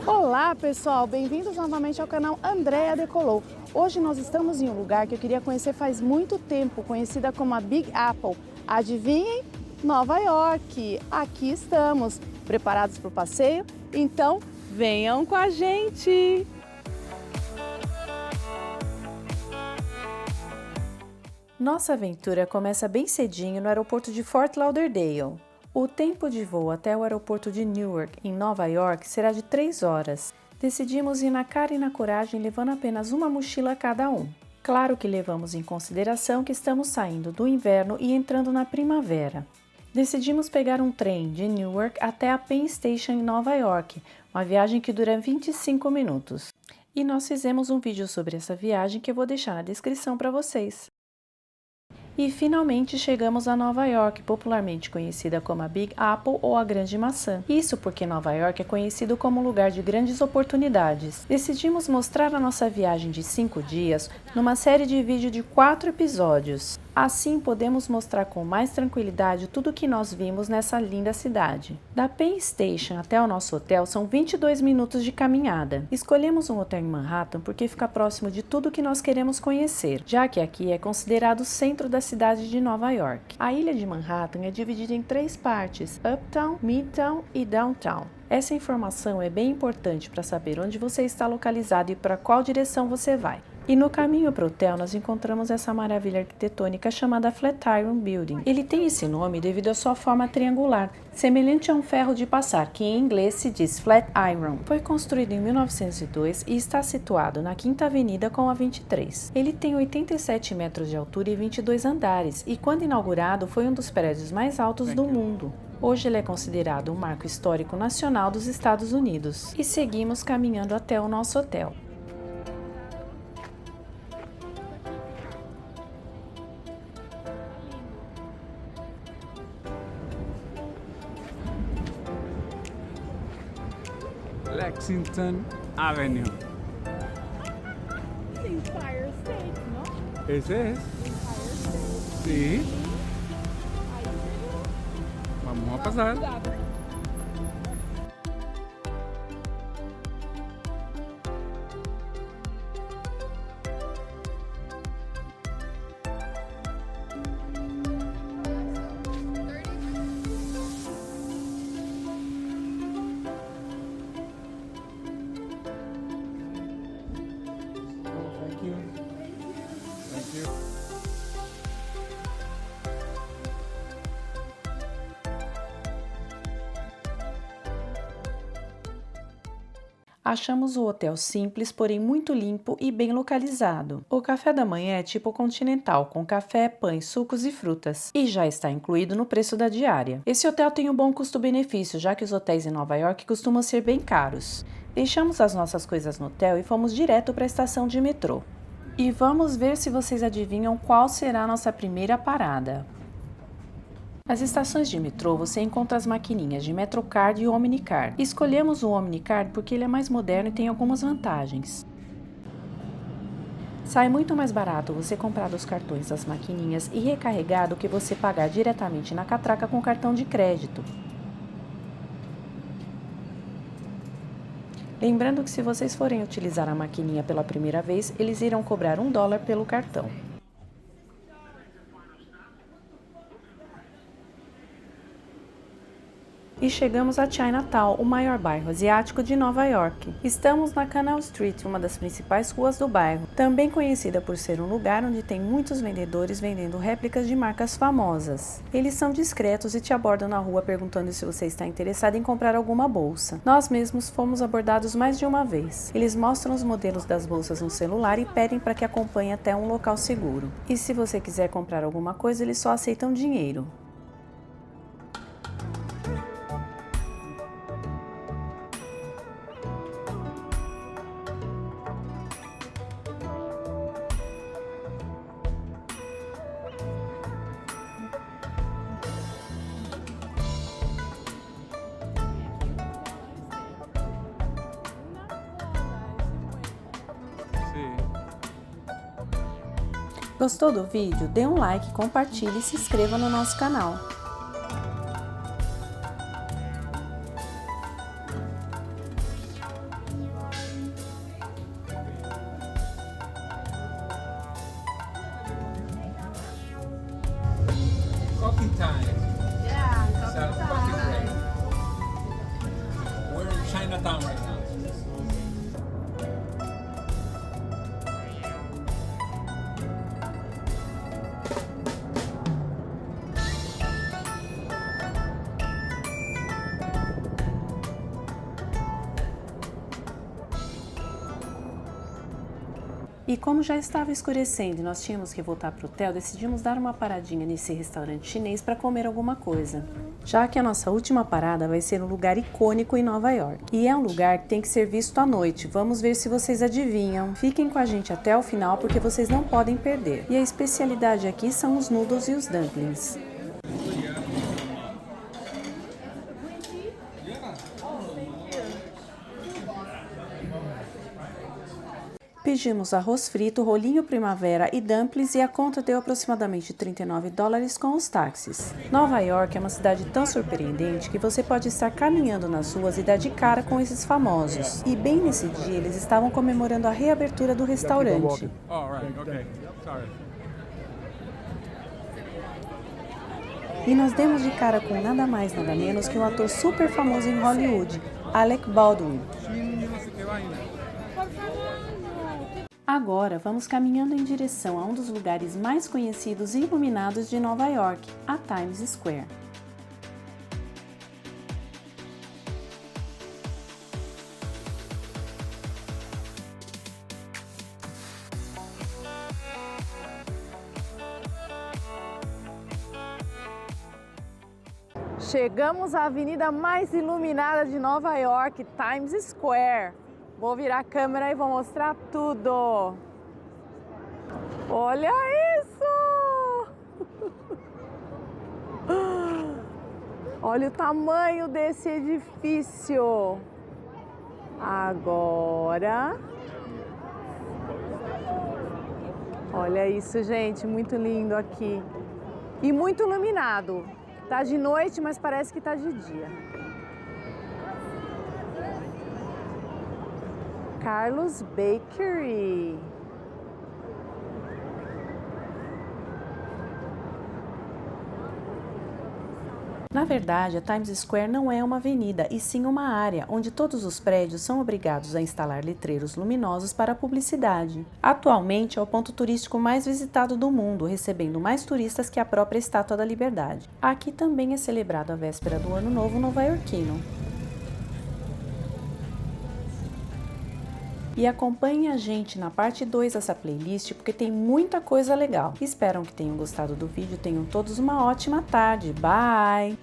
Olá pessoal, bem-vindos novamente ao canal Andrea Decolou. Hoje nós estamos em um lugar que eu queria conhecer faz muito tempo, conhecida como a Big Apple. Adivinhem? Nova York! Aqui estamos, preparados para o passeio? Então venham com a gente! Nossa aventura começa bem cedinho no aeroporto de Fort Lauderdale. O tempo de voo até o aeroporto de Newark, em Nova York, será de 3 horas. Decidimos ir na cara e na coragem, levando apenas uma mochila cada um. Claro que levamos em consideração que estamos saindo do inverno e entrando na primavera. Decidimos pegar um trem de Newark até a Penn Station em Nova York, uma viagem que dura 25 minutos. E nós fizemos um vídeo sobre essa viagem que eu vou deixar na descrição para vocês. E finalmente chegamos a Nova York, popularmente conhecida como a Big Apple ou a Grande Maçã. Isso porque Nova York é conhecido como um lugar de grandes oportunidades. Decidimos mostrar a nossa viagem de 5 dias numa série de vídeo de 4 episódios. Assim podemos mostrar com mais tranquilidade tudo o que nós vimos nessa linda cidade. Da Penn Station até o nosso hotel são 22 minutos de caminhada. Escolhemos um hotel em Manhattan porque fica próximo de tudo que nós queremos conhecer, já que aqui é considerado o centro da cidade de Nova York. A ilha de Manhattan é dividida em 3 partes: Uptown, Midtown e Downtown. Essa informação é bem importante para saber onde você está localizado e para qual direção você vai. E no caminho para o hotel nós encontramos essa maravilha arquitetônica chamada Flatiron Building. Ele tem esse nome devido à sua forma triangular, semelhante a um ferro de passar, que em inglês se diz Flatiron. Foi construído em 1902 e está situado na 5ª Avenida com a 23. Ele tem 87 metros de altura e 22 andares, e quando inaugurado foi um dos prédios mais altos do mundo. Hoje ele é considerado um marco histórico nacional dos Estados Unidos. E seguimos caminhando até o nosso hotel. Lexington Avenue. Empire State, ¿no? Ese es. Sí. Vamos a pasar. Thank you. Thank you. Achamos o hotel simples, porém muito limpo e bem localizado. O café da manhã é tipo continental, com café, pães, sucos e frutas, e já está incluído no preço da diária. Esse hotel tem um bom custo-benefício, já que os hotéis em Nova York costumam ser bem caros. Deixamos as nossas coisas no hotel e fomos direto para a estação de metrô. E vamos ver se vocês adivinham qual será a nossa primeira parada. Nas estações de metrô você encontra as maquininhas de Metrocard e Omnicard. Escolhemos o Omnicard porque ele é mais moderno e tem algumas vantagens. Sai muito mais barato você comprar os cartões das maquininhas e recarregar do que você pagar diretamente na catraca com cartão de crédito. Lembrando que se vocês forem utilizar a maquininha pela primeira vez, eles irão cobrar $1 pelo cartão. E chegamos a Chinatown, o maior bairro asiático de Nova York. Estamos na Canal Street, uma das principais ruas do bairro, também conhecida por ser um lugar onde tem muitos vendedores vendendo réplicas de marcas famosas. Eles são discretos e te abordam na rua perguntando se você está interessado em comprar alguma bolsa. Nós mesmos fomos abordados mais de uma vez. Eles mostram os modelos das bolsas no celular e pedem para que acompanhe até um local seguro. E se você quiser comprar alguma coisa, eles só aceitam dinheiro. Gostou do vídeo? Dê um like, compartilhe e se inscreva no nosso canal. time. Yeah, So couple fucking times. great. We're in Chinatown right now. E como já estava escurecendo e nós tínhamos que voltar para o hotel, decidimos dar uma paradinha nesse restaurante chinês para comer alguma coisa. Já que a nossa última parada vai ser um lugar icônico em Nova York. E é um lugar que tem que ser visto à noite. Vamos ver se vocês adivinham. Fiquem com a gente até o final porque vocês não podem perder. E a especialidade aqui são os noodles e os dumplings. Pedimos arroz frito, rolinho primavera e dumplings e a conta deu aproximadamente $39 com os táxis. Nova York é uma cidade tão surpreendente que você pode estar caminhando nas ruas e dar de cara com esses famosos. E bem nesse dia eles estavam comemorando a reabertura do restaurante. Oh, right. Okay. Sorry. E nós demos de cara com nada mais nada menos que um ator super famoso em Hollywood, Alec Baldwin. Agora vamos caminhando em direção a um dos lugares mais conhecidos e iluminados de Nova York, a Times Square. Chegamos à avenida mais iluminada de Nova York, Times Square. Vou virar a câmera e vou mostrar tudo. Olha isso! Olha o tamanho desse edifício. Agora... Olha isso, gente, muito lindo aqui. E muito iluminado. Tá de noite, mas parece que tá de dia. Carlos Bakery. Na verdade, a Times Square não é uma avenida, e sim uma área onde todos os prédios são obrigados a instalar letreiros luminosos para a publicidade. Atualmente é o ponto turístico mais visitado do mundo, recebendo mais turistas que a própria Estátua da Liberdade. Aqui também é celebrado a véspera do Ano Novo nova-iorquino. E acompanhe a gente na parte 2 dessa playlist porque tem muita coisa legal. Espero que tenham gostado do vídeo, tenham todos uma ótima tarde. Bye!